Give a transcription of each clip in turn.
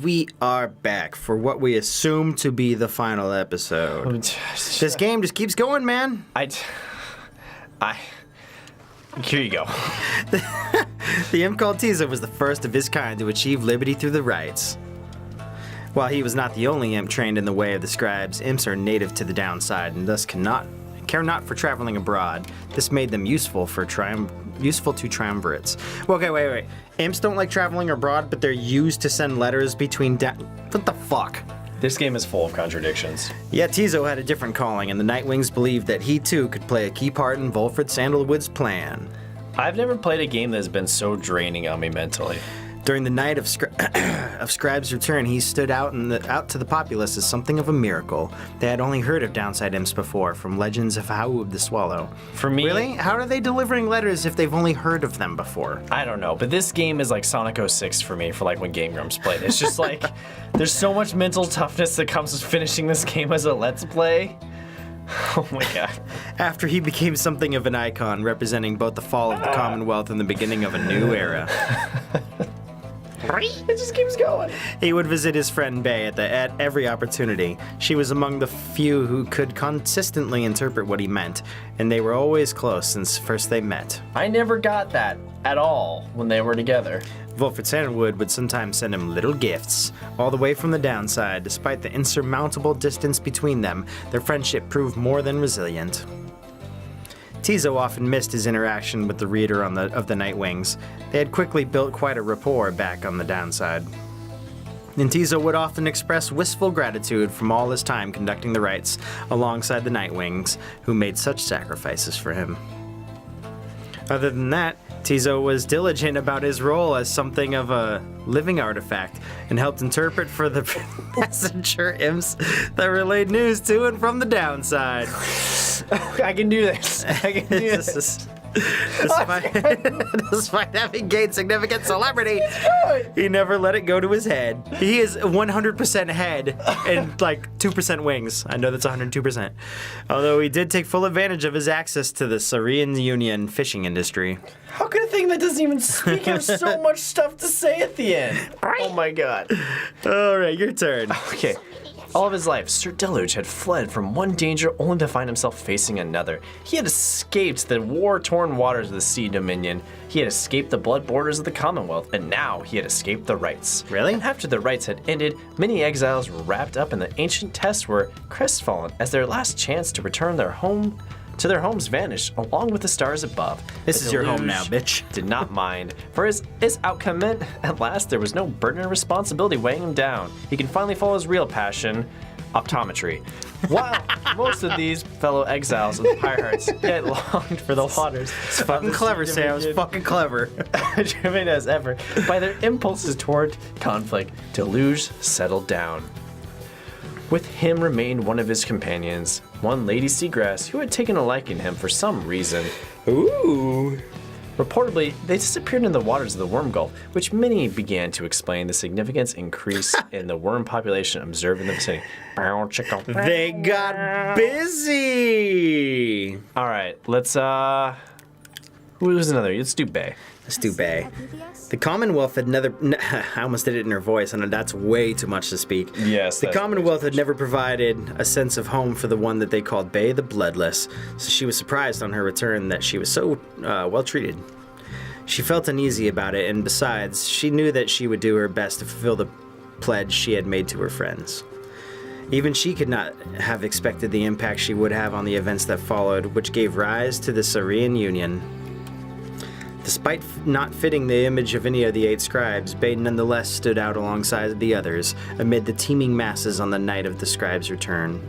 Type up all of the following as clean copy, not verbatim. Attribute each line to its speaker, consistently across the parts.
Speaker 1: we are back for what we assume to be the final episode. This game just keeps going, man.
Speaker 2: Here you go.
Speaker 1: The imp called Tizo was the first of his kind to achieve liberty through the rites. While he was not the only imp trained in the way of the scribes, imps are native to the downside and thus care not for traveling abroad. This made them useful to triumvirates. Well, okay, wait. Imps don't like traveling abroad, but they're used to send letters between what the fuck?
Speaker 2: This game is full of contradictions.
Speaker 1: Yet Tizo had a different calling, and the Nightwings believed that he too could play a key part in Volfred Sandalwood's plan.
Speaker 2: I've never played a game that has been so draining on me mentally.
Speaker 1: During the night of Scribe's return, he stood out to the populace as something of a miracle. They had only heard of downside imps before, from legends of Haub the Swallow.
Speaker 2: For me...
Speaker 1: Really? How are they delivering letters if they've only heard of them before?
Speaker 2: I don't know, but this game is like Sonic 06 for me, for like when Game Grumps played. It's just like, there's so much mental toughness that comes with finishing this game as a Let's Play. Oh my god.
Speaker 1: After he became something of an icon, representing both the fall of the Commonwealth and the beginning of a new era.
Speaker 2: It just keeps going.
Speaker 1: He would visit his friend Bay at every opportunity. She was among the few who could consistently interpret what he meant, and they were always close since first they met.
Speaker 2: I never got that at all when they were together.
Speaker 1: Volfred Sandalwood would sometimes send him little gifts, all the way from the downside. Despite the insurmountable distance between them, their friendship proved more than resilient. Tizo often missed his interaction with the reader of the Nightwings. They had quickly built quite a rapport back on the downside. And Tizo would often express wistful gratitude from all his time conducting the rites alongside the Nightwings, who made such sacrifices for him. Other than that, Tizo was diligent about his role as something of a living artifact and helped interpret for the messenger imps that relayed news to and from the downside.
Speaker 2: I can do this.
Speaker 1: Despite having gained significant celebrity, he never let it go to his head. He is 100% head and like 2% wings. I know that's 102%. Although he did take full advantage of his access to the Saurian Union fishing industry.
Speaker 2: How could a thing that doesn't even speak have so much stuff to say at the end? Oh my god.
Speaker 1: All right, your turn.
Speaker 2: Okay. All of his life, Sir Deluge had fled from one danger only to find himself facing another. He had escaped the war-torn waters of the Sea Dominion. He had escaped the blood borders of the Commonwealth, and now he had escaped the rites.
Speaker 1: Really?
Speaker 2: And after the rites had ended, many exiles were wrapped up in the ancient tests were crestfallen as their last chance to return their homes vanished, along with the stars above.
Speaker 1: This is your home now, bitch.
Speaker 2: Did not mind, for his outcome meant, at last, there was no burden or responsibility weighing him down. He can finally follow his real passion, optometry. While most of these fellow exiles of the Pyre hearts yet longed for the waters.
Speaker 1: It's fucking clever, Sam. It's fucking clever.
Speaker 2: Driven as ever by their impulses toward conflict, Deluge settled down. With him remained one of his companions, one Lady Seagrass, who had taken a liking to him for some reason.
Speaker 1: Ooh.
Speaker 2: Reportedly, they disappeared in the waters of the Worm Gulf, which many began to explain the significant increase in the worm population observed in the vicinity.
Speaker 1: They got busy.
Speaker 2: All right, let's who's another? Let's do Bay.
Speaker 1: Let's do Bay. The Commonwealth had never... I almost did it in her voice, and that's way too much to speak.
Speaker 2: Yes.
Speaker 1: The Commonwealth had never provided a sense of home for the one that they called Bay the Bloodless, so she was surprised on her return that she was so well treated. She felt uneasy about it, and besides, she knew that she would do her best to fulfill the pledge she had made to her friends. Even she could not have expected the impact she would have on the events that followed, which gave rise to the Saurian Union. Despite not fitting the image of any of the 8 scribes, Bay nonetheless stood out alongside the others amid the teeming masses on the night of the scribes' return.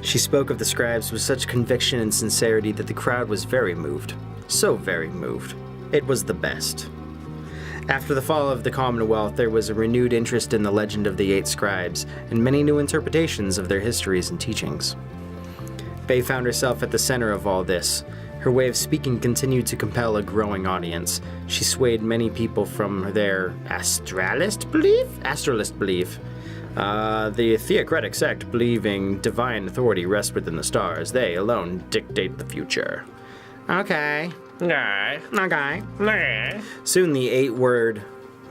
Speaker 1: She spoke of the scribes with such conviction and sincerity that the crowd was very moved. So very moved. It was the best. After the fall of the Commonwealth, there was a renewed interest in the legend of the 8 scribes and many new interpretations of their histories and teachings. Bay found herself at the center of all this. Her way of speaking continued to compel a growing audience. She swayed many people from their astralist belief, the theocratic sect believing divine authority rests within the stars. They alone dictate the future. Okay. Soon the 8-word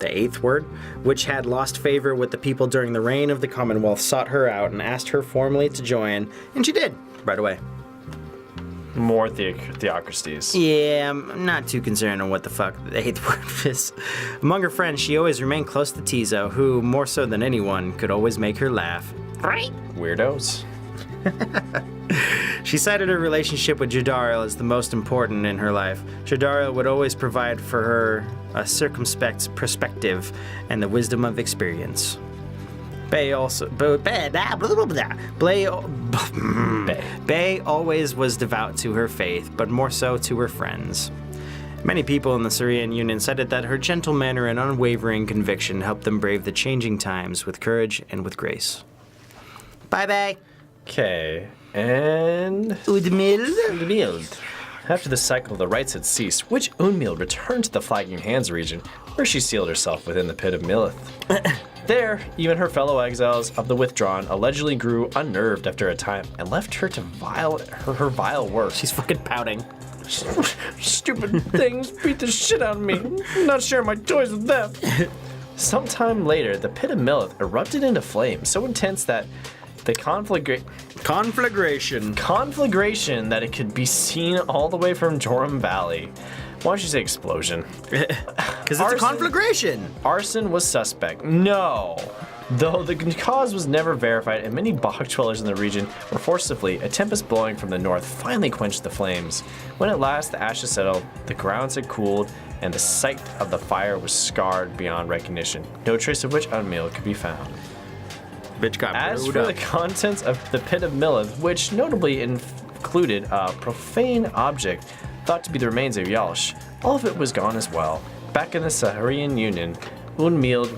Speaker 1: the eighth word, which had lost favor with the people during the reign of the Commonwealth, sought her out and asked her formally to join, and she did, right away.
Speaker 2: More theocracies.
Speaker 1: Yeah, I'm not too concerned on what the fuck the eighth word is. Among her friends, she always remained close to Tizo, who, more so than anyone, could always make her laugh. Right?
Speaker 2: Weirdos.
Speaker 1: She cited her relationship with Jadariel as the most important in her life. Jadariel would always provide for her a circumspect perspective and the wisdom of experience. Bay always was devout to her faith, but more so to her friends. Many people in the Syrian Union cited that her gentle manner and unwavering conviction helped them brave the changing times with courage and with grace. Bye-bye.
Speaker 2: Okay, and...
Speaker 1: Udmild.
Speaker 2: After the cycle of the rites had ceased, Witch Unmild returned to the Flagging Hands region, where she sealed herself within the Pit of Millith. There, even her fellow exiles of the Withdrawn allegedly grew unnerved after a time and left her to her vile work.
Speaker 1: She's fucking pouting.
Speaker 2: Stupid things beat the shit out of me. I'm not sharing my toys with them. Sometime later, the Pit of Millith erupted into flames so intense that the conflagration that it could be seen all the way from Joram Valley. Why don't you say explosion?
Speaker 1: Because it's a conflagration.
Speaker 2: Arson was suspect. No. Though the cause was never verified and many bog dwellers in the region were forced to flee, a tempest blowing from the north finally quenched the flames. When at last the ashes settled, the grounds had cooled, and the site of the fire was scarred beyond recognition. No trace of Witch Unmild could be found.
Speaker 1: Bitch got
Speaker 2: As for the contents of the Pit of Millith, which notably included a profane object thought to be the remains of Yalsh, all of it was gone as well. Back in the Syrian Union, Unmild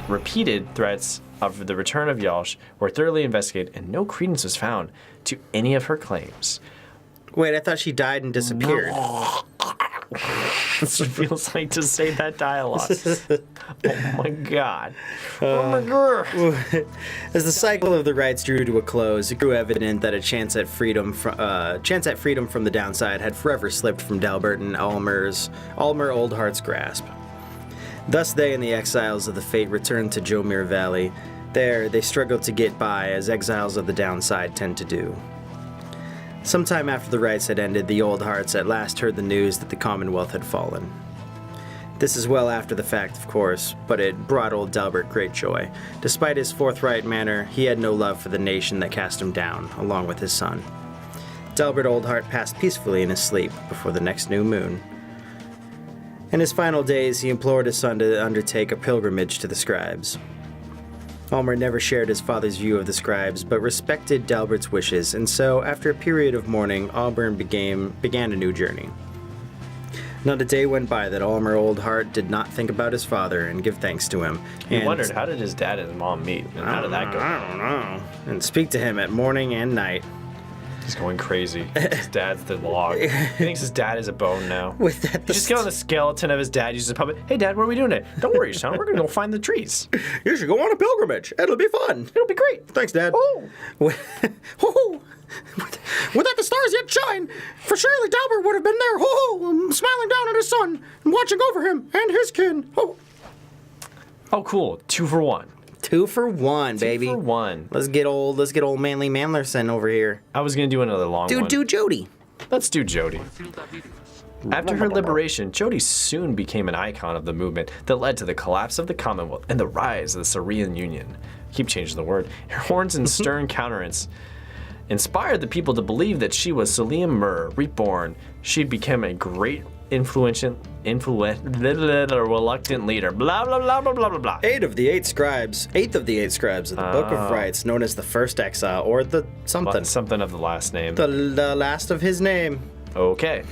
Speaker 2: repeated threats of the return of Yalsh were thoroughly investigated, and no credence was found to any of her claims.
Speaker 1: Wait, I thought she died and disappeared.
Speaker 2: That's what it feels like to say that dialogue. Oh my god. Oh my god.
Speaker 1: As the cycle of the rites drew to a close, it grew evident that a chance at freedom from the downside had forever slipped from Dalbert and Almer Oldheart's grasp. Thus they and the exiles of the Fate returned to Jomir Valley. There, they struggled to get by, as exiles of the downside tend to do. Sometime after the rites had ended, the Old Hearts at last heard the news that the Commonwealth had fallen. This is well after the fact, of course, but it brought old Dalbert great joy. Despite his forthright manner, he had no love for the nation that cast him down, along with his son. Dalbert Oldheart passed peacefully in his sleep before the next new moon. In his final days, he implored his son to undertake a pilgrimage to the scribes. Almer never shared his father's view of the scribes, but respected Dalbert's wishes, and so, after a period of mourning, Almer began a new journey. Not a day went by that Almer Oldheart did not think about his father and give thanks to him.
Speaker 2: He wondered, how did his dad and his mom meet, and how did that go?
Speaker 1: I don't know. And speak to him at morning and night.
Speaker 2: He's going crazy. His dad's the log. He thinks his dad is a bone now.
Speaker 1: With that,
Speaker 2: He just get on the skeleton of his dad, uses a puppet. Hey, Dad, what are we doing today? Don't worry, son. We're going to go find the trees.
Speaker 1: You should go on a pilgrimage. It'll be fun.
Speaker 2: It'll be great.
Speaker 1: Thanks, Dad.
Speaker 2: Oh.
Speaker 1: Without the stars yet shine, for surely Dalbert would have been there, smiling down at his son and watching over him and his kin.
Speaker 2: Oh, cool. 2 for 1.
Speaker 1: 2 for 1, baby.
Speaker 2: 2 for 1.
Speaker 1: Let's get old Manly Manlerson over here.
Speaker 2: I was going to do another long one.
Speaker 1: Do Jody.
Speaker 2: Let's do Jody. After her liberation, Jody soon became an icon of the movement that led to the collapse of the Commonwealth and the rise of the Syrian Union. Keep changing the word. Her horns and stern countenance inspired the people to believe that she was Salim Mur, reborn. She'd become a great reluctant leader. Blah, blah, blah, blah, blah, blah, blah.
Speaker 1: Eighth of the eight scribes of the Book of Rites, known as the First Exile, or the something.
Speaker 2: Something of the last name.
Speaker 1: The last of his name.
Speaker 2: Okay.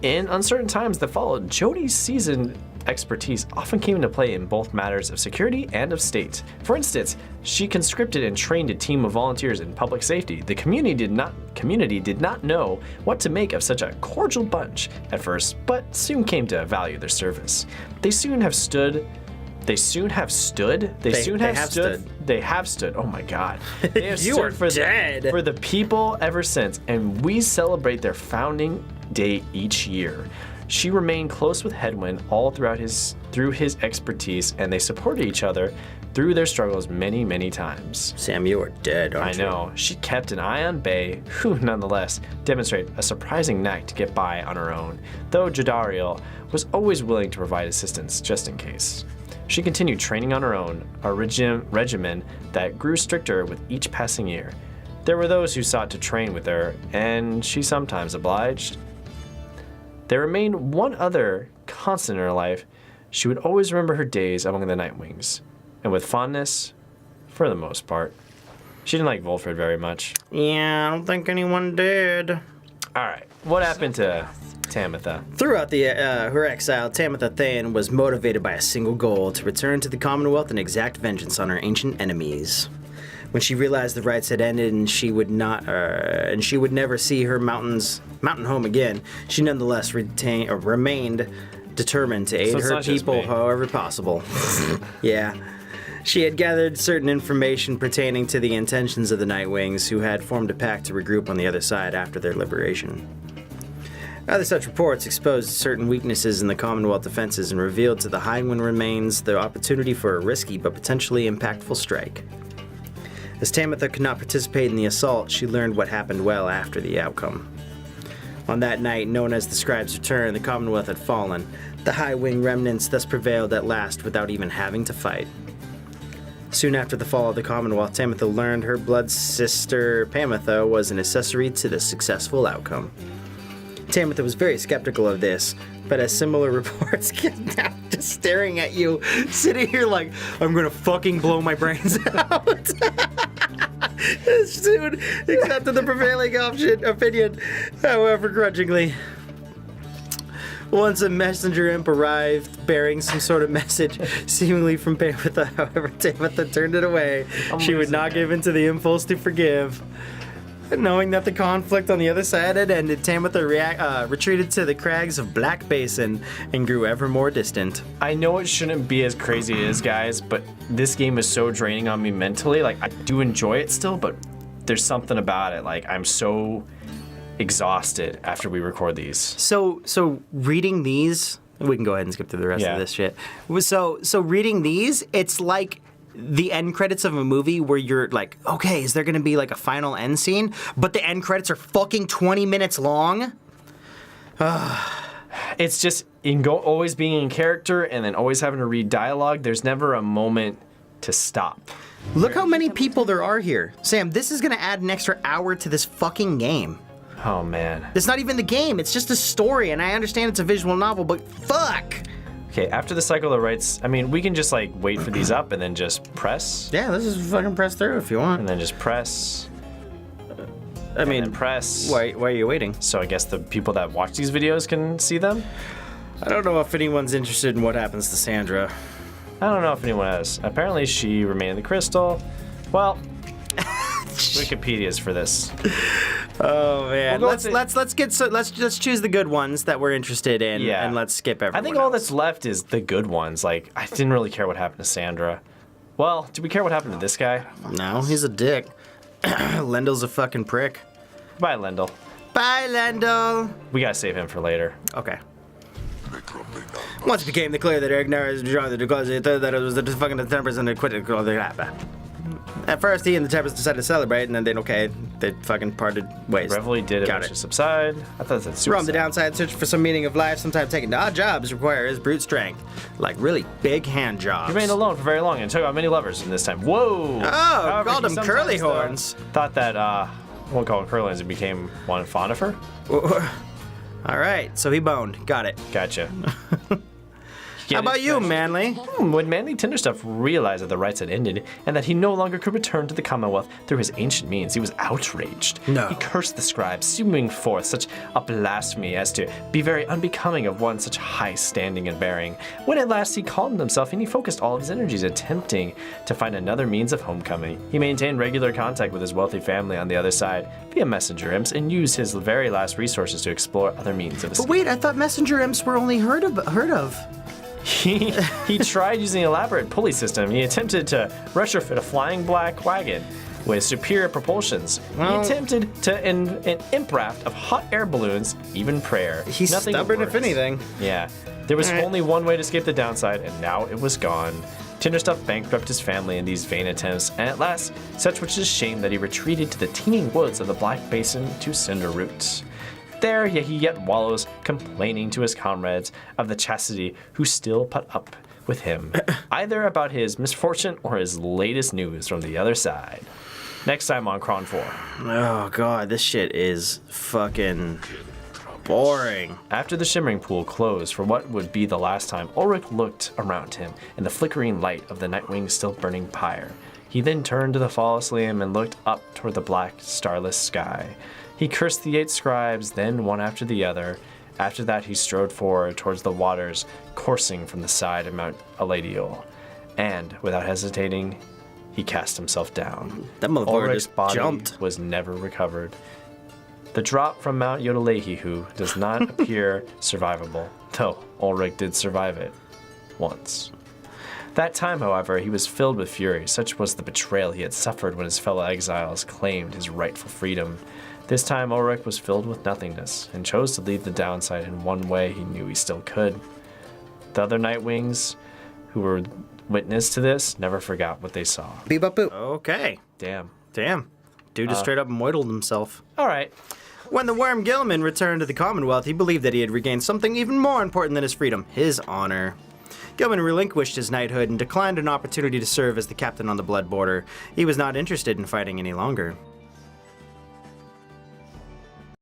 Speaker 2: In uncertain times that followed, Jody's seasoned expertise often came into play in both matters of security and of state. For instance, she conscripted and trained a team of volunteers in public safety. The community did not know what to make of such a cordial bunch at first, but soon came to value their service. They soon have stood They soon have stood. They have stood. Oh my God. They have
Speaker 1: You
Speaker 2: stood
Speaker 1: are
Speaker 2: for
Speaker 1: dead.
Speaker 2: for the people ever since, and we celebrate their founding day each year. She remained close with Headwind all through his expertise, and they supported each other through their struggles many, many times.
Speaker 1: Sam, you are dead, aren't you?
Speaker 2: I know. She kept an eye on Bay, who nonetheless demonstrated a surprising knack to get by on her own, though Jadariel was always willing to provide assistance just in case. She continued training on her own, a regimen that grew stricter with each passing year. There were those who sought to train with her, and she sometimes obliged. There remained one other constant in her life. She would always remember her days among the Nightwings, and with fondness, for the most part. She didn't like Volfred very much.
Speaker 1: Yeah, I don't think anyone did.
Speaker 2: All right, what happened to Tamitha?
Speaker 1: Throughout her exile, Tamitha Thane was motivated by a single goal: to return to the Commonwealth and exact vengeance on her ancient enemies. When she realized the rites had ended and she would never see her mountain home again, she nonetheless remained determined to aid her people however possible. Yeah. She had gathered certain information pertaining to the intentions of the Nightwings, who had formed a pact to regroup on the other side after their liberation. Other such reports exposed certain weaknesses in the Commonwealth defenses and revealed to the Highwind remains the opportunity for a risky but potentially impactful strike. As Tamitha could not participate in the assault, she learned what happened well after the outcome. On that night, known as the Scribe's Return, the Commonwealth had fallen. The Highwing remnants thus prevailed at last without even having to fight. Soon after the fall of the Commonwealth, Tamitha learned her blood sister Pamitha was an accessory to the successful outcome. Tamitha was very skeptical of this, but as similar reports kept out, just staring at you, sitting here like, I'm gonna fucking blow my brains out. Soon accepted the prevailing opinion, however grudgingly. Once a messenger imp arrived bearing some sort of message, seemingly from Tamitha. However, Tamitha turned it away. She would not give in to the impulse to forgive. Knowing that the conflict on the other side had ended, Tamitha retreated to the crags of Black Basin and grew ever more distant.
Speaker 2: I know it shouldn't be as crazy as is, guys, but this game is so draining on me mentally. Like, I do enjoy it still, but there's something about it. Like, I'm so exhausted after we record these.
Speaker 1: So reading these, we can go ahead and skip through the rest of this shit. So reading these, it's like the end credits of a movie where you're like, okay, is there going to be like a final end scene? But the end credits are fucking 20 minutes long.
Speaker 2: It's just always being in character and then always having to read dialogue. There's never a moment to stop.
Speaker 1: Look how many people there are here. Sam, this is going to add an extra hour to this fucking game.
Speaker 2: Oh, man.
Speaker 1: It's not even the game. It's just a story, and I understand it's a visual novel, but fuck!
Speaker 2: Okay, after the cycle of rights, I mean, we can just, like, wait for these up and then just press.
Speaker 1: Yeah, let's just fucking press through if you want.
Speaker 2: And then just press.
Speaker 1: I mean,
Speaker 2: then press.
Speaker 1: Why are you waiting?
Speaker 2: So I guess the people that watch these videos can see them?
Speaker 1: I don't know if anyone's interested in what happens to Sandra.
Speaker 2: I don't know if anyone has. Apparently she remained the crystal. Well, Wikipedia's for this.
Speaker 1: Oh man, let's just choose the good ones that we're interested in, and let's skip everyone.
Speaker 2: I think all that's left is the good ones. Like, I didn't really care what happened to Sandra. Well, do we care what happened to this guy?
Speaker 1: No, he's a dick. Lendel's a fucking prick.
Speaker 2: Bye, Lendl.
Speaker 1: Bye, Lendl.
Speaker 2: We gotta save him for later.
Speaker 1: Okay. Once it became clear that Ignar is drawing the closet, that it was the fucking Tempest and they quit it. At first, he and the Tempest decided to celebrate, and then they fucking parted ways.
Speaker 2: Revelry did eventually subside. I thought that's super.
Speaker 1: Roam the downside, search for some meaning of life. Sometimes taking odd jobs requires brute strength, like really big hand jobs.
Speaker 2: He remained alone for very long and took out many lovers in this time. Whoa!
Speaker 1: Oh, however, called them curly horns.
Speaker 2: Thought that won't call them curly horns. It became one fond of her.
Speaker 1: All right, so he boned. Got it.
Speaker 2: Gotcha.
Speaker 1: How about you, Manly?
Speaker 2: When Manly Tinderstuff realized that the rites had ended and that he no longer could return to the Commonwealth through his ancient means, he was outraged.
Speaker 1: No.
Speaker 2: He cursed the scribe, spewing forth such a blasphemy as to be very unbecoming of one such high standing and bearing. When at last he calmed himself and he focused all of his energies attempting to find another means of homecoming. He maintained regular contact with his wealthy family on the other side via messenger imps and used his very last resources to explore other means of escape.
Speaker 1: But wait, I thought messenger imps were only heard of.
Speaker 2: He tried using an elaborate pulley system. He attempted to retrofit a flying black wagon with superior propulsions.
Speaker 1: Well,
Speaker 2: he attempted to an imp raft of hot air balloons, even prayer.
Speaker 1: He's
Speaker 2: Nothing
Speaker 1: stubborn
Speaker 2: worked.
Speaker 1: if anything.
Speaker 2: Yeah. There was
Speaker 1: Alright.
Speaker 2: only one way to escape the downside, and now it was gone. Tinderstuff bankrupted his family in these vain attempts, and at last, such was his shame that he retreated to the teeming woods of the Black Basin to Cinderroot. There he yet wallows, complaining to his comrades of the chastity who still put up with him, either about his misfortune or his latest news from the other side. Next time on Cron 4.
Speaker 1: Oh god, this shit is fucking boring.
Speaker 2: After the shimmering pool closed for what would be the last time, Ulrich looked around him in the flickering light of the Nightwing's still burning pyre. He then turned to the false Liam and looked up toward the black, starless sky. He cursed the 8 scribes, then one after the other. After that, he strode forward towards the waters coursing from the side of Mount Aladiel. And, without hesitating, he cast himself down.
Speaker 1: That motherfucker
Speaker 2: Ulrich's
Speaker 1: just
Speaker 2: body
Speaker 1: jumped.
Speaker 2: was never recovered. The drop from Mount Yodelehihu does not appear survivable, though Ulrich did survive it. Once. That time, however, he was filled with fury. Such was the betrayal he had suffered when his fellow exiles claimed his rightful freedom. This time, Ulrich was filled with nothingness and chose to leave the downside in one way he knew he still could. The other Nightwings, who were witness to this, never forgot what they saw.
Speaker 1: Beep up boop. Okay.
Speaker 2: Damn.
Speaker 1: Dude just straight up moidled himself.
Speaker 2: All right.
Speaker 1: When the worm Gilman returned to the Commonwealth, he believed that he had regained something even more important than his freedom, his honor. Gilman relinquished his knighthood and declined an opportunity to serve as the captain on the Blood Border. He was not interested in fighting any longer.